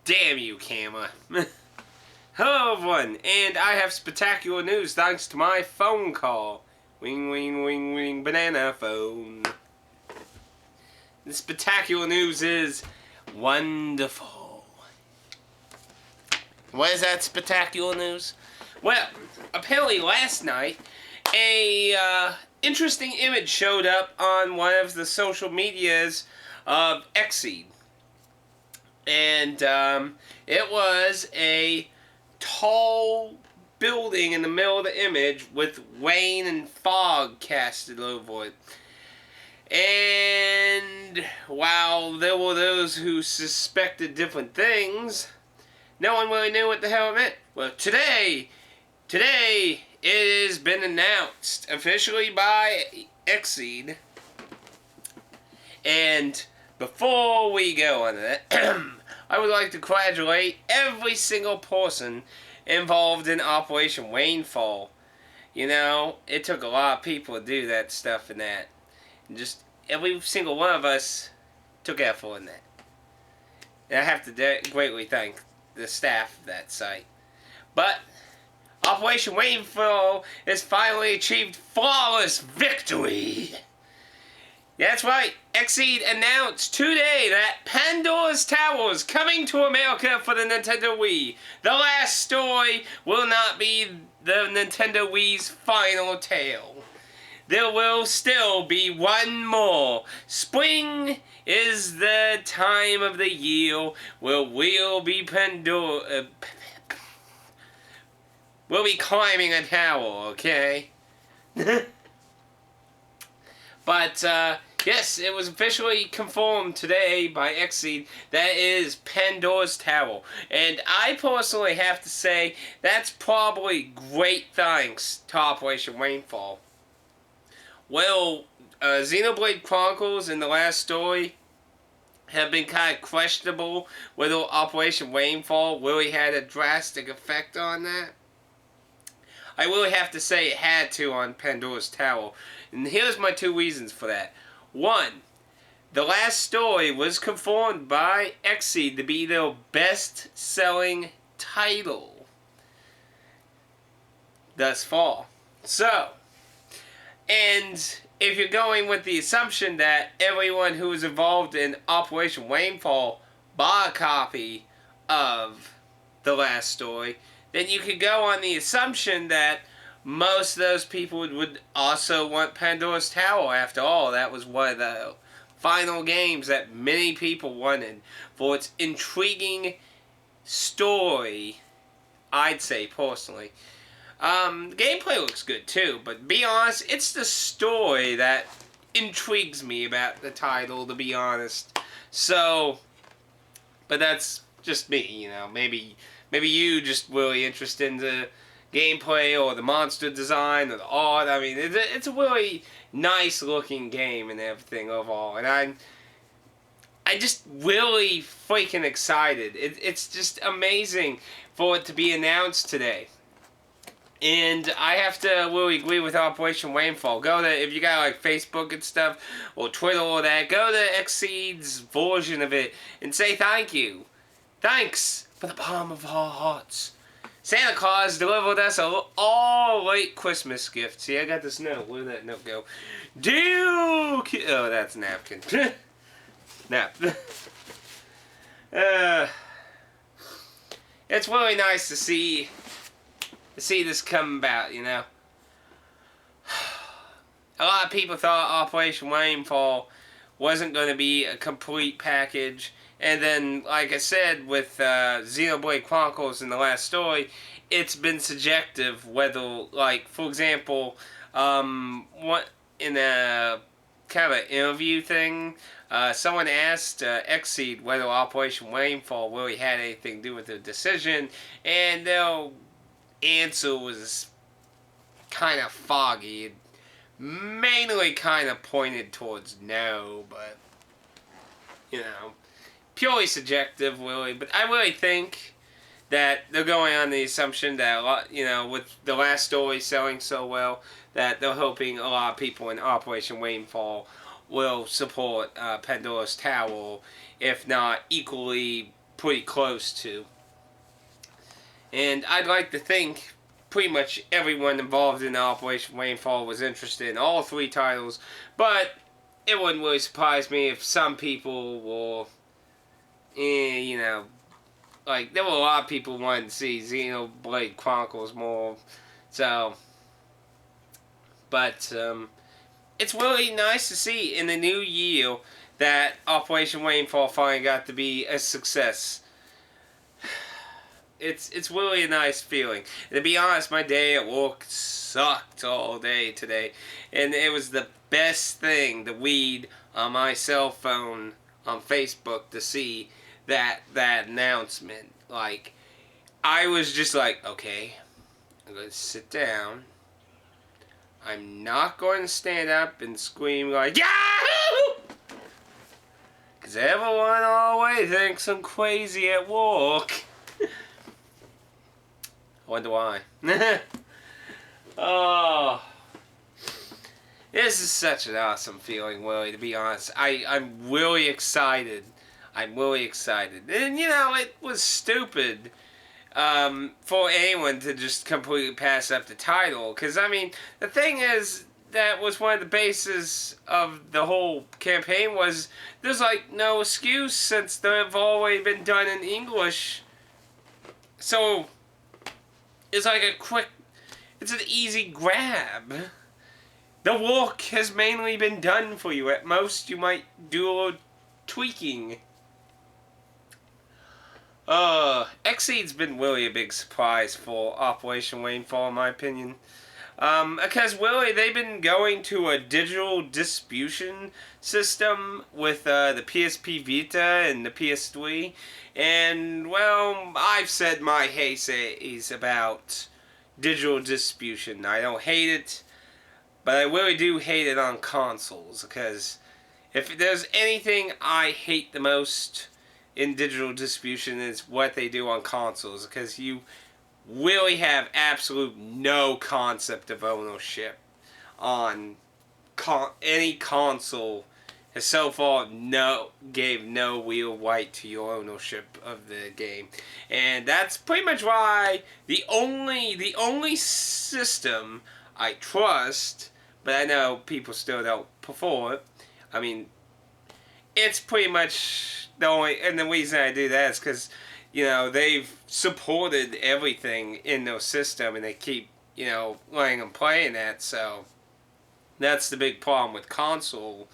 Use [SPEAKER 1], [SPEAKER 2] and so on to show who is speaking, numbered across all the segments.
[SPEAKER 1] Damn you, camera. Hello everyone, and I have spectacular news thanks to my phone call. Wing, wing, wing, wing, banana phone. The spectacular news is wonderful. What is that spectacular news? Well, apparently last night, a interesting image showed up on one of the social medias of XSEED. And it was a tall building in the middle of the image with rain and fog casted over it. And while there were those who suspected different things, no one really knew what the hell it meant. Well, today it has been announced officially by XSEED. And before we go on that, I would like to congratulate every single person involved in Operation Rainfall. You know, it took a lot of people to do that stuff and that. And just every single one of us took effort in that. And I have to greatly thank the staff of that site. But Operation Rainfall has finally achieved flawless victory. That's right, XSEED announced today that Pandora's Tower is coming to America for the Nintendo Wii. The last story will not be the Nintendo Wii's final tale. There will still be one more. Spring is the time of the year where we'll be we'll be climbing a tower, okay? But, yes, it was officially confirmed today by XSEED that is Pandora's Tower. And I personally have to say, that's probably great thanks to Operation Rainfall. Well, Xenoblade Chronicles in the last story have been kind of questionable whether Operation Rainfall really had a drastic effect on that. I really have to say it had to on Pandora's Tower. And here's my two reasons for that. One, the last story was confirmed by XSEED to be their best-selling title thus far. So, and if you're going with the assumption that everyone who was involved in Operation Rainfall bought a copy of the last story, then you could go on the assumption that most of those people would also want Pandora's Tower. After all, that was one of the final games that many people wanted for its intriguing story, I'd say, personally. The gameplay looks good, too, but to be honest, it's the story that intrigues me about the title, to be honest. So, but that's just me, you know, maybe you just really interested in the gameplay or the monster design or the art. I mean, it's a really nice looking game and everything overall, and I'm just really freaking excited. It's just amazing for it to be announced today. And I have to really agree with Operation Rainfall. Go to, if you got like Facebook and stuff, or Twitter or that, go to XSEED's version of it and say thank you. Thanks from the bottom of our hearts. Santa Claus delivered us all late Christmas gift. See, I got this note. Where did that note go? Oh, that's a napkin. Nap. It's really nice to see this come about, you know. A lot of people thought Operation Rainfall wasn't going to be a complete package. And then, like I said, with Xenoblade Chronicles in the last story, it's been subjective whether, like, for example, what in a kind of an interview thing, someone asked XSEED whether Operation Rainfall really had anything to do with the decision, and their answer was kind of foggy. It mainly kind of pointed towards no, but, you know, purely subjective, really. But I really think that they're going on the assumption that, a lot, you know, with the last story selling so well, that they're hoping a lot of people in Operation Rainfall will support Pandora's Tower, if not equally pretty close to. And I'd like to think pretty much everyone involved in Operation Rainfall was interested in all 3 titles, but it wouldn't really surprise me if some people were, you know, like, there were a lot of people wanting to see Xenoblade Chronicles more, so, but, it's really nice to see in the new year that Operation Rainfall finally got to be a success. It's really a nice feeling. And to be honest, my day at work sucked all day today, and it was the best thing to read on my cell phone on Facebook to see that announcement. Like, I was just like, okay, I'm going to sit down. I'm not going to stand up and scream like, Yahoo! Because everyone always thinks I'm crazy at work. I wonder why. Oh. This is such an awesome feeling, really, to be honest. I'm really excited. I'm really excited. And, you know, it was stupid for anyone to just completely pass up the title. Because, I mean, the thing is, that was one of the bases of the whole campaign was there's, like, no excuse since they've already been done in English. So, it's like a quick, it's an easy grab. The work has mainly been done for you. At most, you might do a little tweaking. XSEED's been really a big surprise for Operation Rainfall, in my opinion. Because really, they've been going to a digital distribution system with the PSP Vita and the PS3. And, well, I've said my heysays about digital distribution. I don't hate it, but I really do hate it on consoles. Because if there's anything I hate the most in digital distribution, it's what they do on consoles. Because you really have absolute no concept of ownership on any console. Has so far gave no real right to your ownership of the game, and that's pretty much why the only system I trust, but I know people still don't prefer it. I mean, it's pretty much the only, and the reason I do that is because, you know, they've supported everything in their system, and they keep, you know, letting them play in that. So that's the big problem with console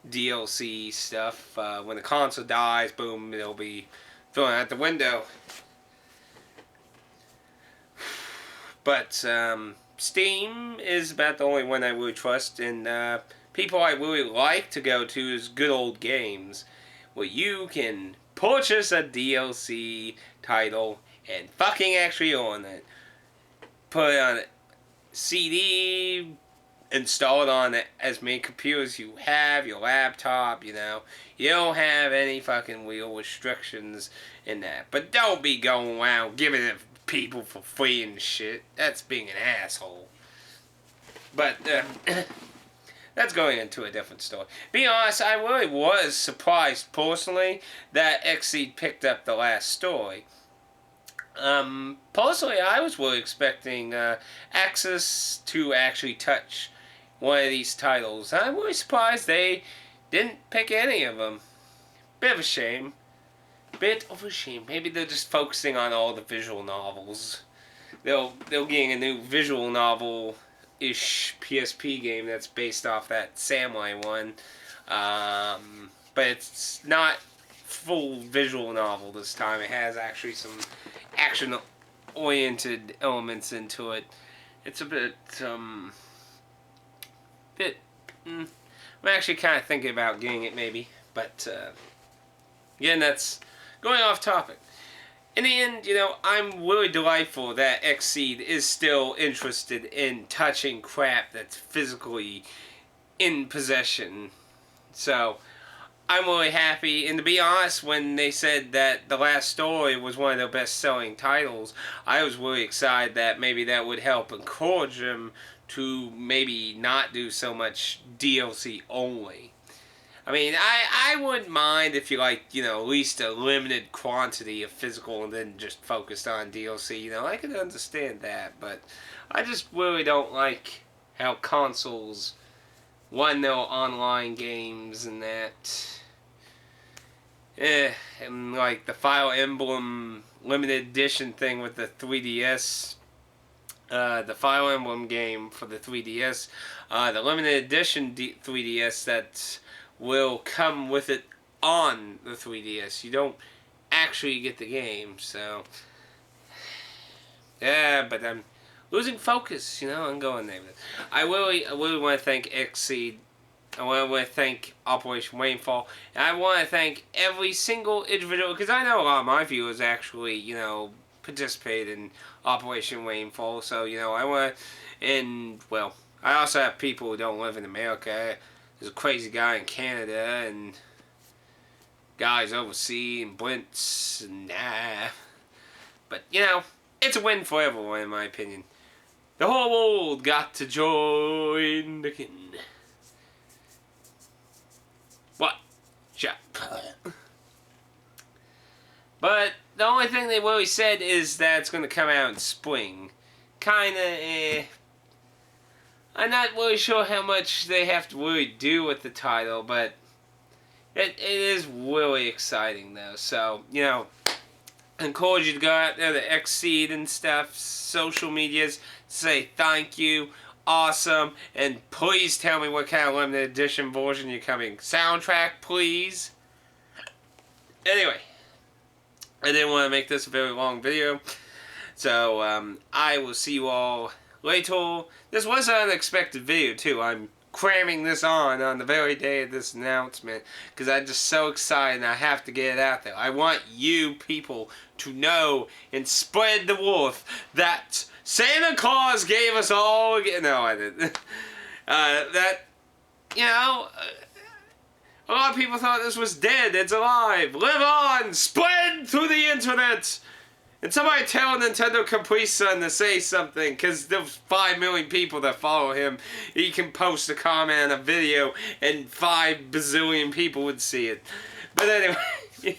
[SPEAKER 1] DLC stuff. When the console dies, boom, it'll be thrown out the window. But Steam is about the only one I really trust, and people I really like to go to is Good Old Games, where you can purchase a DLC title and fucking actually own it. Put it on a CD, install it on as many computers you have, your laptop, you know. You don't have any fucking real restrictions in that. But don't be going around giving it to people for free and shit. That's being an asshole. But, that's going into a different story. Be honest, I really was surprised, personally, that XSEED picked up the last story. Personally, I was really expecting Access to actually touch one of these titles. I'm really surprised they didn't pick any of them. Bit of a shame. Maybe they're just focusing on all the visual novels. They're getting a new visual novel-ish PSP game that's based off that Samurai one. But it's not full visual novel this time. It has actually some action-oriented elements into it. It's a bit, I'm actually kind of thinking about getting it maybe, but again, that's going off topic. In the end, you know, I'm really delightful that XSEED is still interested in touching crap that's physically in possession. So, I'm really happy, and to be honest, when they said that the last story was one of their best-selling titles, I was really excited that maybe that would help encourage them to maybe not do so much DLC only. I mean, I wouldn't mind if you, like, you know, at least a limited quantity of physical and then just focused on DLC. You know, I can understand that, but I just really don't like how consoles run their online games and that. And like the Fire Emblem limited edition thing with the 3DS. The Fire Emblem game for the 3DS. The limited edition 3DS that will come with it on the 3DS. You don't actually get the game, so... Yeah, but I'm losing focus, you know, I'm going there. I really want to thank XSEED. I want to thank Operation Rainfall. And I want to thank every single individual, because I know a lot of my viewers actually, you know, participate in Operation Rainfall. So, you know, I want to, and, well, I also have people who don't live in America. There's a crazy guy in Canada, and guys overseas, and Blints, and But, you know, it's a win for everyone, in my opinion. The whole world got to join the kin. What? Shut up. But the only thing they really said is that it's going to come out in spring. Kinda, I'm not really sure how much they have to really do with the title, but it is really exciting, though. So, you know, I encourage you to go out there to XSEED and stuff, social medias, say thank you, awesome, and please tell me what kind of limited edition version you're coming. Soundtrack, please. Anyway, I didn't want to make this a very long video, so I will see you all later. This was an unexpected video, too. I'm cramming this on the very day of this announcement because I'm just so excited and I have to get it out there. I want you people to know and spread the word that Santa Claus gave us all... No, I didn't. That, you know, a lot of people thought this was dead. It's alive. Live on. Spread through the internet. And somebody tell Nintendo Capri Sun to say something, because there's 5 million people that follow him. He can post a comment on a video, and 5 bazillion people would see it. But anyway,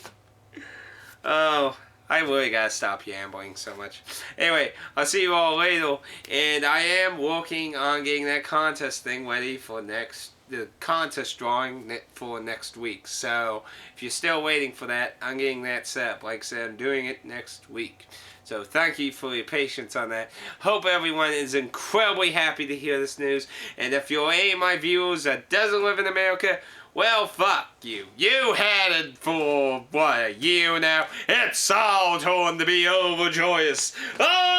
[SPEAKER 1] oh, I really gotta stop gambling so much. Anyway, I'll see you all later, and I am working on getting that contest thing ready for the contest drawing for next week. So if you're still waiting for that, I'm getting that set up. Like I said, I'm doing it next week. So thank you for your patience on that. Hope everyone is incredibly happy to hear this news. And if you're any of my viewers that doesn't live in America, well, fuck you. You had it for, what, a year now? It's all time to be overjoyous. Oh!